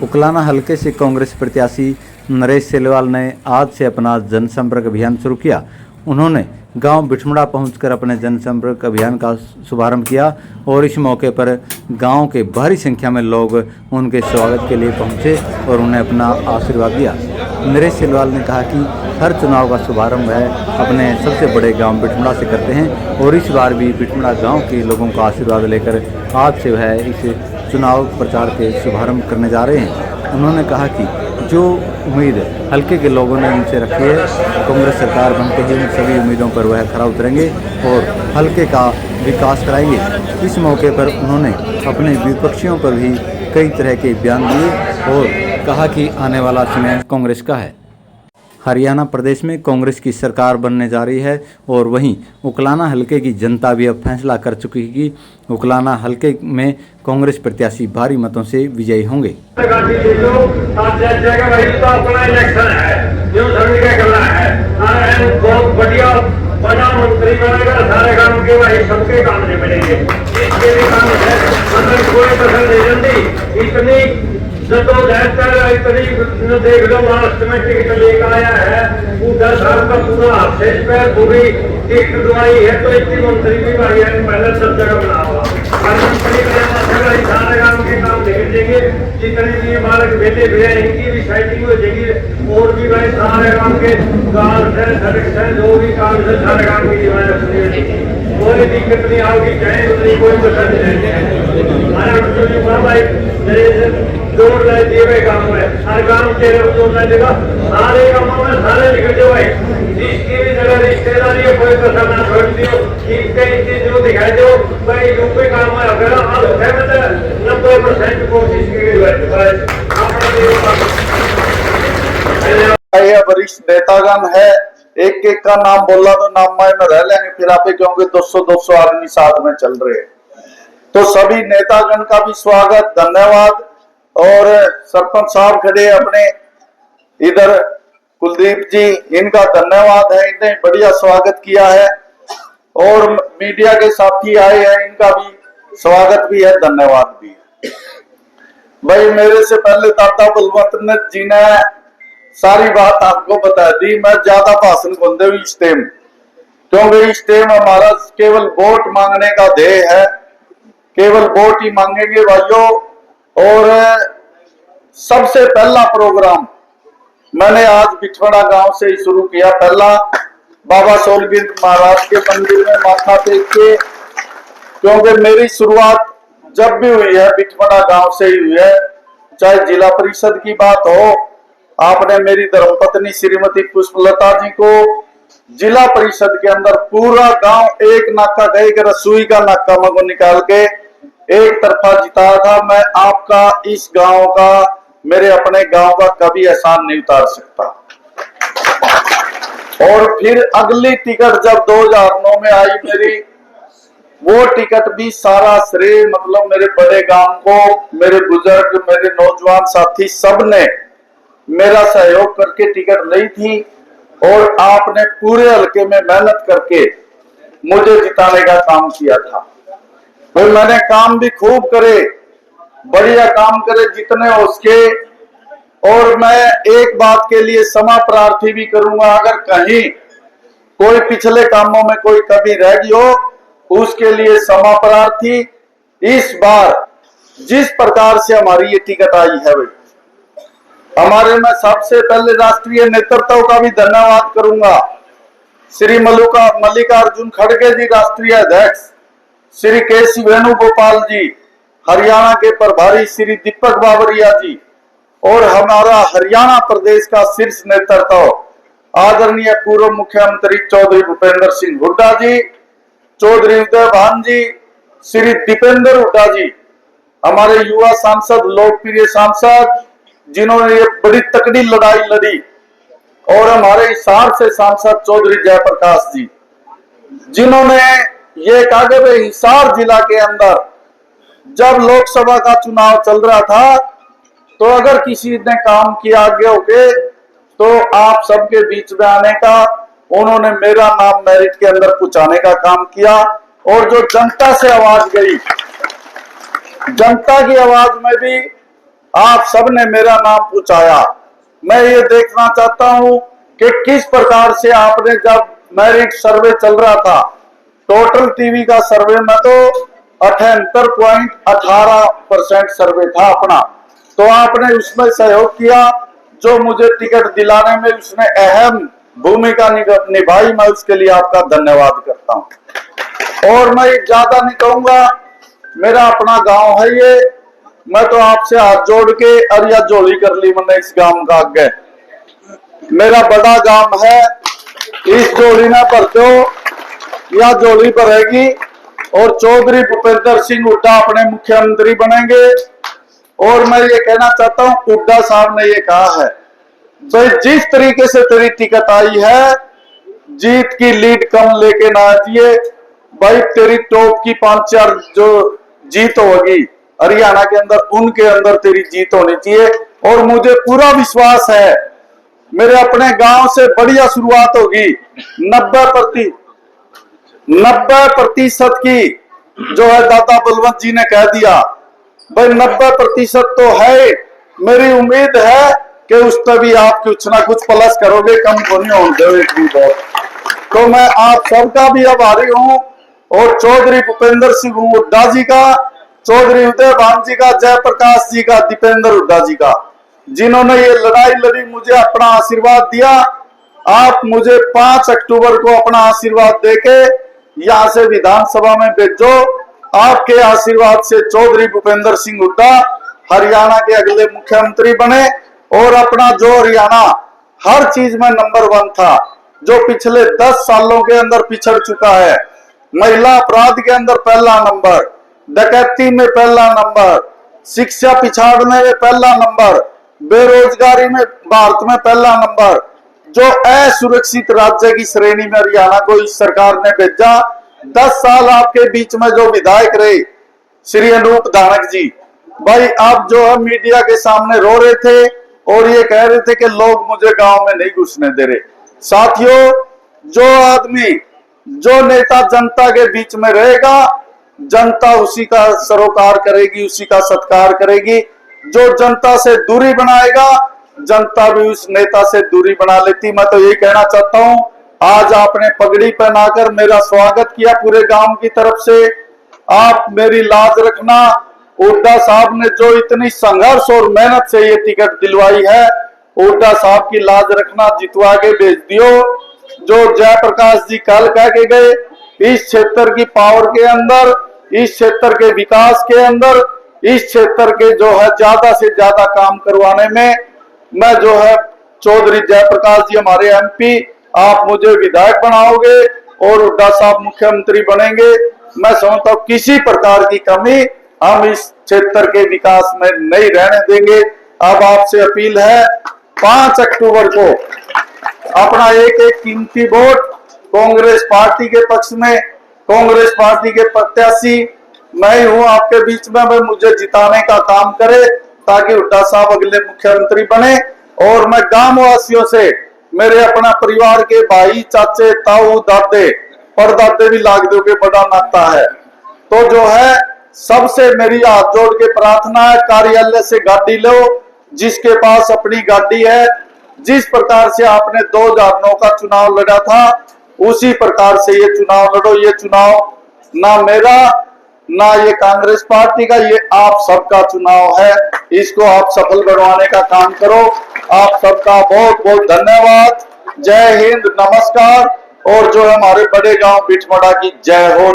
उकलाना हलके से कांग्रेस प्रत्याशी नरेश सेलवाल ने आज से अपना जनसंपर्क अभियान शुरू किया। उन्होंने गांव बिठमड़ा पहुंचकर अपने जनसंपर्क अभियान का शुभारंभ किया और इस मौके पर गांव के भारी संख्या में लोग उनके स्वागत के लिए पहुंचे और उन्हें अपना आशीर्वाद दिया। नरेश सेलवाल ने कहा कि हर चुनाव का शुभारंभ है अपने सबसे बड़े गांव बिठमड़ा से करते हैं और इस बार भी बिठमड़ा गांव के लोगों का आशीर्वाद लेकर आज से वह इस चुनाव प्रचार के शुभारंभ करने जा रहे हैं। उन्होंने कहा कि जो उम्मीद हल्के के लोगों ने उनसे रखी है, कांग्रेस सरकार बनते ही उन सभी उम्मीदों पर वह खरा उतरेंगे और हल्के का विकास कराएंगे। इस मौके पर उन्होंने अपने विपक्षियों पर भी कई तरह के बयान दिए और कहा कि आने वाला समय कांग्रेस का है। हरियाणा प्रदेश में कांग्रेस की सरकार बनने जा रही है और वहीं उकलाना हलके की जनता भी अब फैसला कर चुकी है कि उकलाना हलके में कांग्रेस प्रत्याशी भारी मतों से विजयी होंगे। बड़ा मंत्री बनेगा, सारे काम के भाई सबके काम नहीं मिलेंगे। इसके भी काम है, मतलब कोई पसंद नहीं जल्दी इतनी जद्दोजहद कर रहा, इतनी देख लो महाराष्ट्र में टिकट लेकर आया है, वो 10 साल का पूरा हाथ पे पूरी टिकट दवाई है, तो इतनी मंत्री भी भाई है पहले सब जगह बना हुआ सारे काम के काम देख देंगे। जितने भी बालक बेटे भी हैं इनकी भी सेटिंग हो जाएगी और भी भाई सारे काम के गांव से सड़क से जो भी काम से सारे काम की कोई दिक्कत नहीं आओगी, चाहे उतनी कोई पसंद नहीं भाई जोड़ रहे दिए हुए गाँव में हर गाँव के जोड़ना देगा, सारे गाँवों में सारे निकल जाओ भाई। जिसकी भी जगह रिश्तेदारी है कोई कसर ना छोड़ दियो, इनके जो दिखाई दो भाई जो भी काम है अगर आप 90% कोशिश की वरिष्ठ नेतागण है, एक एक का नाम बोला तो नाम में रह लेंगे, फिर आप क्योंकि 200 आदमी साथ में चल रहे हैं। तो सभी नेतागण का भी स्वागत, धन्यवाद। और सरपंच साहब खड़े अपने इधर कुलदीप जी, इनका धन्यवाद है, इन्हें बढ़िया स्वागत किया है। और मीडिया के साथी आए हैं, इनका भी स्वागत भी है, धन्यवाद भी है। भाई मेरे से पहले दादा बलवंत जी ने सारी बात आपको बता दी, मैं ज्यादा भाषण बोल दे इस टाइम, क्योंकि इस टाइम हमारा केवल वोट मांगने का ध्येय है, केवल वोट ही मांगेंगे भाइयों। और सबसे पहला प्रोग्राम मैंने आज बिठमड़ा गांव से ही शुरू किया। पहला बाबा सोलगिर महाराज के मंदिर में माथा टेक के, क्योंकि मेरी शुरुआत जब भी हुई है बिठमड़ा गांव से ही हुई है। चाहे जिला परिषद की बात हो, आपने मेरी धर्मपत्नी श्रीमती पुष्पलता जी को जिला परिषद के अंदर पूरा गांव एक नाका गए कि रसोई का नाका मगो निकाल के एक तरफा जिताया था। मैं आपका इस गांव का, मेरे अपने गांव का कभी एहसान नहीं उतार सकता। और फिर अगली टिकट जब 2009 में आई मेरी, वो टिकट भी सारा श्रेय मतलब मेरे बड़े गांव को, मेरे बुजुर्ग, मेरे नौजवान साथी सब ने मेरा सहयोग करके टिकट ली थी। और आपने पूरे हल्के में मेहनत करके मुझे जिताने का काम किया था। फिर मैंने काम भी खूब करे, बढ़िया काम करे जितने हो सके। और मैं एक बात के लिए क्षमा प्रार्थी भी करूंगा, अगर कहीं कोई पिछले कामों में कोई कमी रह गई हो उसके लिए क्षमा प्रार्थी। इस बार जिस प्रकार से हमारी ये टिकट आई है भाई, हमारे में सबसे पहले राष्ट्रीय नेतृत्व का भी धन्यवाद करूंगा। श्री मल्लिकार्जुन खड़गे जी राष्ट्रीय अध्यक्ष, श्री केसी वेणुगोपाल जी, हरियाणा के प्रभारी श्री दीपक बाबरिया जी, और हमारा हरियाणा प्रदेश का शीर्ष नेतृत्व आदरणीय पूर्व मुख्यमंत्री चौधरी भूपेंद्र सिंह हुड्डा जी, चौधरी उदय भान जी, श्री दीपेंद्र हुड्डा जी, हमारे युवा सांसद, लोकप्रिय सांसद जिन्होंने ये बड़ी तकड़ी लड़ाई लड़ी, और हमारे हिसार से सांसद चौधरी जयप्रकाश जी, जिन्होंने ये कहा कि हिसार जिला के अंदर जब लोकसभा का चुनाव चल रहा था तो अगर किसी ने काम किया आगे होके तो आप सबके बीच में आने का, उन्होंने मेरा नाम मेरिट के अंदर पहुंचाने का काम किया। और जो जनता से आवाज गई, जनता की आवाज में भी आप सबने मेरा नाम पूछाया। मैं ये देखना चाहता हूं कि किस प्रकार से आपने, जब मेरिट सर्वे चल रहा था, टोटल टीवी का सर्वे में तो 78.18% सर्वे था अपना, तो आपने उसमें सहयोग किया। जो मुझे टिकट दिलाने में उसने अहम भूमिका निभाई, मैं उसके लिए आपका धन्यवाद करता हूं। और मैं ज्यादा नहीं कहूंगा, मेरा अपना गांव है ये, मैं तो आपसे हाथ जोड़ के अरिया जोड़ी कर ली मैंने इस गांव का आगे। मेरा बड़ा गांव है, इस जोड़ी में भर दो या जोड़ी भरेगी और चौधरी भूपेंद्र सिंह हुड्डा अपने मुख्यमंत्री बनेंगे। और मैं ये कहना चाहता हूं, हुड्डा साहब ने ये कहा है भाई जिस तरीके से तेरी टिकट आई है, जीत की लीड कम लेके ना आइए भाई, तेरी टॉप की 5-4 जो जीत होगी हरियाणा के अंदर, उनके अंदर तेरी जीत होनी चाहिए। और मुझे पूरा विश्वास है मेरे अपने गांव से बढ़िया शुरुआत होगी। 90% की जो है दादा बलवंत जी ने कह दिया भाई 90% तो है। मेरी उम्मीद है कि उस पर भी आप कुछ ना कुछ प्लस करोगे, कम को नहीं होने बहुत। तो मैं आप सबका भी आभारी हूं, और चौधरी भूपेंद्र सिंह हुड्डा जी का, चौधरी उदय भान जी का, जयप्रकाश जी का, दीपेंद्र हुड्डा जी का, जिन्होंने ये लड़ाई लड़ी, मुझे अपना आशीर्वाद दिया। आप मुझे 5 अक्टूबर को अपना आशीर्वाद देके यहां से विधानसभा में भेजो। आपके आशीर्वाद से चौधरी भूपेंद्र सिंह हुड्डा हरियाणा के अगले मुख्यमंत्री बने, और अपना जो हरियाणा हर चीज में नंबर 1 था, जो पिछले 10 सालों के अंदर पिछड़ चुका है, महिला अपराध के अंदर पहला नंबर, डकैती में पहला नंबर, शिक्षा पिछाड़ने में पहला नंबर, बेरोजगारी में भारत में पहला नंबर, जो असुरक्षित राज्य की श्रेणी में हरियाणा को इस सरकार ने भेजा। 10 साल आपके बीच में जो विधायक रहे श्री अनूप धानक जी, भाई आप जो है मीडिया के सामने रो रहे थे और ये कह रहे थे कि लोग मुझे गांव में नहीं घुसने दे रहे। साथियों, जो आदमी, जो नेता जनता के बीच में रहेगा, जनता उसी का सरोकार करेगी, उसी का सत्कार करेगी। जो जनता से दूरी बनाएगा, जनता भी उस नेता से दूरी बना लेती। मैं तो यही कहना चाहता हूं, आज आपने पगड़ी पहनाकर मेरा स्वागत किया पूरे गांव की तरफ से। आप मेरी लाज रखना। हुड्डा साहब ने जो इतनी संघर्ष और मेहनत से ये टिकट दिलवाई है, हुड्डा साहब की लाज रखना, जितवा के भेज दियो। जो जयप्रकाश जी कल कह के गए, इस क्षेत्र की पावर के अंदर, इस क्षेत्र के विकास के अंदर, इस क्षेत्र के जो है ज्यादा से ज्यादा काम करवाने में मैं जो है चौधरी जयप्रकाश जी हमारे एमपी, आप मुझे विधायक बनाओगे और हुड्डा साहब मुख्यमंत्री बनेंगे। मैं समझता हूं किसी प्रकार की कमी हम इस क्षेत्र के विकास में नहीं रहने देंगे। अब आपसे अपील है, 5 अक्टूबर को अपना एक कीमती वोट कांग्रेस पार्टी के पक्ष में, कांग्रेस पार्टी के प्रत्याशी मैं ही हूं आपके बीच में, मैं मुझे जिताने का काम करे ताकि हुड्डा साहब अगले मुख्यमंत्री बने। और मैं गांव वासियों से, मेरे अपना परिवार के भाई, चाचे, ताऊ, दादे, परदादे भी लाग दो के बड़ा नाता है, तो जो है सबसे मेरी हाथ जोड़ के प्रार्थना है, कार्यालय से गाड़ी लो, जिसके पास अपनी गाड़ी है। जिस प्रकार से आपने 2009 का चुनाव लड़ा था, उसी प्रकार से ये चुनाव लड़ो। ये चुनाव ना मेरा ना ये कांग्रेस पार्टी का, ये आप सबका चुनाव है। इसको आप सफल बनवाने का काम करो। आप सबका बहुत बहुत धन्यवाद। जय हिंद, नमस्कार। और जो हमारे बड़े गांव बिठमड़ा की जय हो।